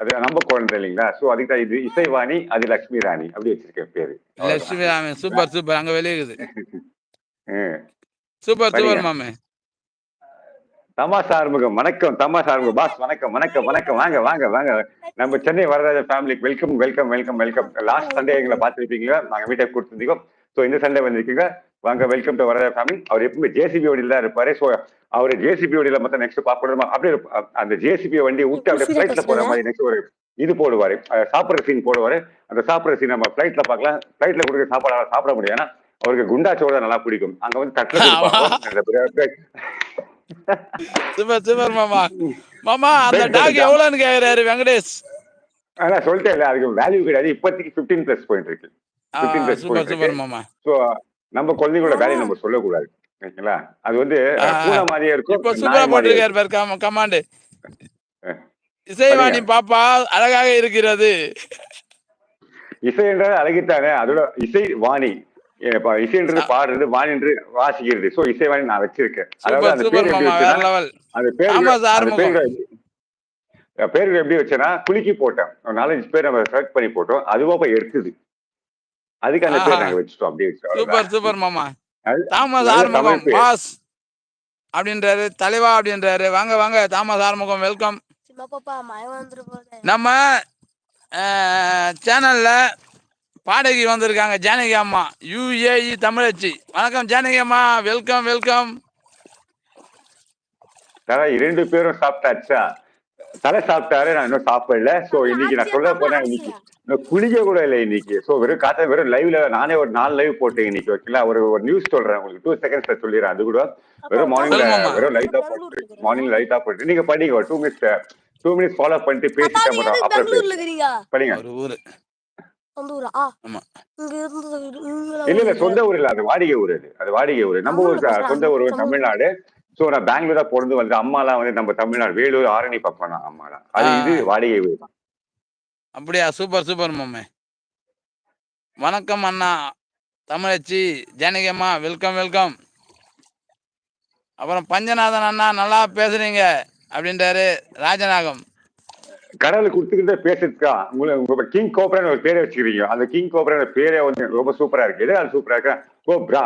அது நம்ம குழந்தை இல்லைங்களா? சோ அதுக்கு தான் இது இசைவாணி, அது லட்சுமி ராணி அப்படி வச்சிருக்கேன் பேரு. லட்சுமி அவ்வளவுதான். Raman super super. அங்க வெளியுது. ம். சூப்பர் படிங்க. சூப்பர் மாமே. தமாஷா ஆறுமுகம் வணக்கம். தமாஷா ஆறுமுகம் பாஸ் வணக்கம் வணக்கம் வணக்கம். வாங்க வாங்க வாங்க. நம்ம சென்னை வரராஜா ஃபேமிலிக்கு welcome welcome welcome welcome. Last Sunday எங்களை பார்த்துருப்பீங்க. நாங்க மீட்டப் கொடுத்துருந்தீங்க. ஸோ இந்த சண்டே வந்திருக்கீங்க. வாங்க வெல்கம் டு வரராஜா ஃபேமிலி. அவர் எப்பவுமே ஜேசிபி வண்டியில் தான் இருப்பாரு. ஸோ அவர் ஜேசிபி வண்டியில மொத்தம் நெக்ஸ்ட் பார்க்கணுமா அப்படியே அந்த ஜேசிபி வண்டியை விட்டு அப்படியே ஃபிளைட்ல போற மாதிரி நெக்ஸ்ட் ஒரு இது போடுவாரு. சாப்பிட்ற சீன் போடுவாரு. அந்த சாப்பிட்ற சீன் நம்ம ஃபிளைட்ல பார்க்கலாம். ஃபிளைட்ல கொடுக்குற சாப்பாடு சாப்பிட முடியும். ஏன்னா அவருக்கு குண்டா சோறு நல்லா பிடிக்கும். அங்க வந்து தட்டில் கொடுப்பாங்க. சூப்பர் சூப்பர் மாமா. மாமா அந்த டாக் எவ்வளவுன்னு கேக்குறாரு வெங்கடேஷ். அதான் சொல்லிட்டேன் அதுக்கு வேல்யூ கிடையாது. இப்போதைக்கு 15+ போயிட்டு இருக்கு. 15+ சூப்பர் சூப்பர் மாமா. சோ நம்ம குழந்தைகளோட வேலையை நம்ம சொல்லக்கூடாது. ஓகேங்களா? அது வந்து பூனை மாதிரியே இருக்கும். இப்போ சூப்பரா போட்டிருக்காரு பாரு கமாண்ட். இசைவாணி பாப்பா அழகாக இருக்கிறது. இசை என்றால் அழகித்தானே. அதோட இசை வாணி. இசைன்றது பாடுறது, வாணி என்று வாசிக்கிறது. சோ இசைவாணி நான் வச்சிருக்கேன். அதாவது அந்த பேர் எப்படி வச்சேன்னா அந்த பேர்கள் எப்படி வச்சேன்னா குலுக்கி போட்டேன். 4-5 பேர் நம்ம செலக்ட் பண்ணி போட்டோம். அதுவா போய் எடுக்குது. அதுக்கு அந்த பேர் நாங்க வச்சுட்டோம். அப்படியே சூப்பர் சூப்பர் மாமா. தாமஸ் ஆறுமுகம் பாஸ் அப்படின்றாரு. தலைவா அப்படின்றாரு. வாங்க வாங்க தாமஸ் ஆறுமுகம் வெல்கம். நம்ம சேனல்ல பாடகி வந்திருக்காங்க ஜானகி அம்மா, UAE தமிழச்சி. வணக்கம் ஜானகி அம்மா, வெல்கம் வெல்கம். 2 பேரும் சாப்பிட்டாச்சா? தலை சாப்பிட்டாரு, நான் இன்னும் சாப்பிடல. சோ இன்னைக்கு நான் சொல்ல போனேன், இன்னைக்கு குளிக்க கூட இல்லை இன்னைக்கு. சோ வெறும் லைவ்ல நானே ஒரு 4 லைவ் போட்டேன் இன்னைக்கு. ஓகேங்களா? ஒரு நியூஸ் சொல்றேன் உங்களுக்கு. 2 செகண்ட்ஸ்ல சொல்லிடுறேன். அது கூட வெறும் மார்னிங் லைட்டா போட்டு மார்னிங் லைட்டா போட்டு நீங்க படிங்க. ஒரு 2 மினிட்ஸ் ஃபாலோ பண்ணிட்டு பேசிட்டா மட்டும் அப்புறம் படிங்க. இல்ல சொந்த ஊர் இல்ல, அது வாடகை ஊர். அது வாடகை ஊர். நம்ம ஊர் சொந்த ஊர் தமிழ்நாடு. சோ நான் பெங்களூரா பொறந்து வந்து அம்மாலாம் வந்து நம்ம தமிழ்நாடு வேலூர் ஆரணி பக்கம் தான் அம்மாலாம். அது இது வாடகை ஊர். அப்படியா? சூப்பர் சூப்பர் மாமே. வணக்கம் அண்ணா தமிழச்சி ஜானகி அம்மா, வெல்கம் வெல்கம். அப்புறம் பஞ்சநாதன் அண்ணா நல்லா பேசுறீங்க அப்படின்றாரு ராஜநாகம். கடவுள் கொடுத்துக்கிட்டே பேசுறதுக்கா உங்க கிங் கோப்ரான்னு ஒரு பேரை வச்சுக்கிறீங்க. அந்த கிங் கோப்ரான பேரே வந்து ரொம்ப சூப்பரா இருக்கு. எதாவது சூப்பரா இருக்கா? கோப்ரா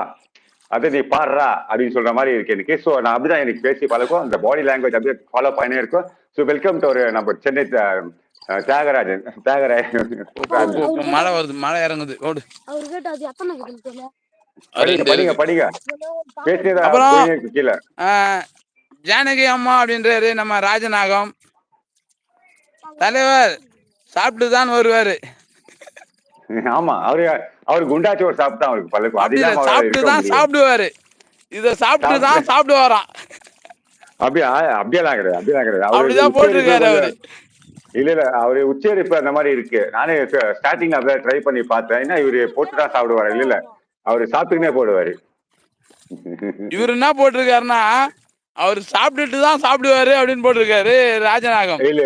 அதை நீ பாடுறா அப்படின்னு சொல்ற மாதிரி இருக்கு எனக்கு. ஸோ நான் அப்படிதான் எனக்கு பேசி பழக்கம். அந்த பாடி லாங்குவேஜ் அப்படியே ஃபாலோ பண்ணே இருக்கும். ஸோ வெல்கம் டு ஒரு நம்ம சென்னை தியாகராஜன். மழை வருது, மழை இறங்குது. ஓடு படிங்க படிங்க. பேசியதா கீழே ஜானகி அம்மா அப்படின்றாரு நம்ம ராஜநாகம். தலைவர் சாப்பிட்டு தான் வருவாரு. ஆமா, அவரு குண்டாச்சோறு சாப்பிட்டா அவருக்கு பழக்கம். சாப்பிட்டு தான் சாப்பிடுவாரு. இத சாப்பிட்டு தான் சாப்பிடுவாராம். அப்படியெல்லாம் கிடையாது. அப்படிதான் போட்டிருக்காரு அவரு. இல்ல அவரு உச்சரிப்பு அந்த மாதிரி இருக்கு. நானே ஸ்டார்டிங்ல அப்படியே ட்ரை பண்ணி பார்த்தேன். ஏன்னா இவரு போட்டுதான் சாப்பிடுவாரு. இல்ல அவரு சாப்பிட்டுக்கினே போடுவாரு. இவரு என்ன போட்டிருக்காருன்னா அவரு சாப்பிட்டுட்டு தான் சாப்பிடுவாரு அப்படின்னு போட்டிருக்காரு ராஜநாகம். இல்ல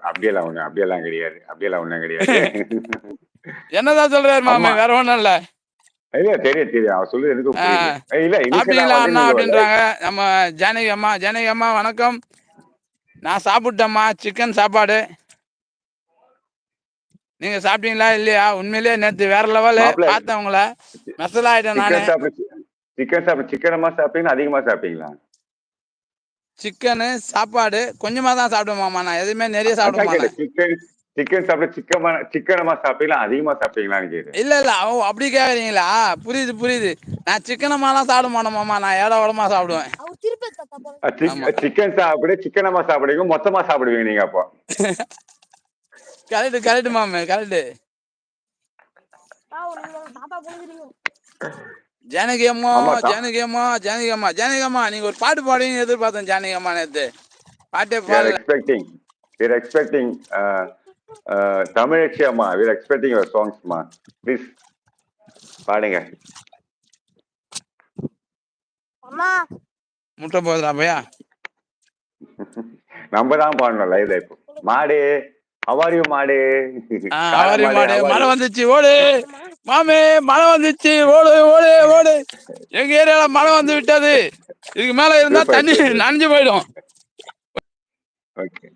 அப்படியெல்லாம் ஒண்ணும் கிடையாது. என்னதான் சொல்றாரு மாமா? வேற ஒண்ணும் இல்ல. இல்ல தெரியும் அவர் சொல்றது எனக்கு புரியுது. இல்ல அண்ணா அப்படின்றாங்க நம்ம ஜானகி அம்மா. ஜானகி அம்மா வணக்கம். நான் சாப்பிட்டேம்மா சிக்கன் சாப்பாடு. நீங்க சாப்பிட்டீங்களா இல்லையா? உண்மையிலேயே நேற்று வேற லெவலு பார்த்தேன் உங்கள. மெசல் ஆயிட்டேன் நானு. சிக்கனமா சாப்பிட்டீங்களா அதிகமா சாப்பிட்டீங்களா? சிக்கனு சாப்பாடு கொஞ்சமா தான் சாப்பிடுமாமா. நான் எதுவுமே நிறைய சாப்பிட மாட்டேன். சிக்கன் சாப்பிட்டு சிக்கனமா சாப்பிட்டீங்களா அதிகமா சாப்பிட்டீங்களான்னு கேக்குறேன். இல்ல அப்படி கேக்குறீங்களா? புரியுது. நான் சிக்கனமாலாம் சாப்பிட மாட்டேன். நான் ஏடா சாப்பிடுவேன். சிக்கன் சாப்பிடு சிக்கனமா சாப்பிடுவீங்க, மொத்தமா சாப்பிடுவீங்க நீங்க அப்போ. கரெக்ட் மாமே கரெக்ட். ஜானகி அம்மா நீங்க ஒரு பாட்டு பாடுவீங்க எதிர்பார்த்தேன் ஜானகி அம்மா. நேத்து பாட்டே பாடல. We're expecting தமிழச்சி அம்மா, we're expecting your songs மா. ப்ளீஸ் பாடுங்க. முட்டை போதுடா பையா. நம்ம தான் பாடணும் லைவ்ல. இப்போ மாடு அவாரியும் மாடு மழை வந்துச்சு ஓடு மாமே, மழை வந்துச்சு ஓடு ஓடு ஓடு. எங்க ஏரியால மழை வந்து விட்டது. இதுக்கு மேல இருந்தா தண்ணி நனைஞ்சு போயிடும். ஓகே.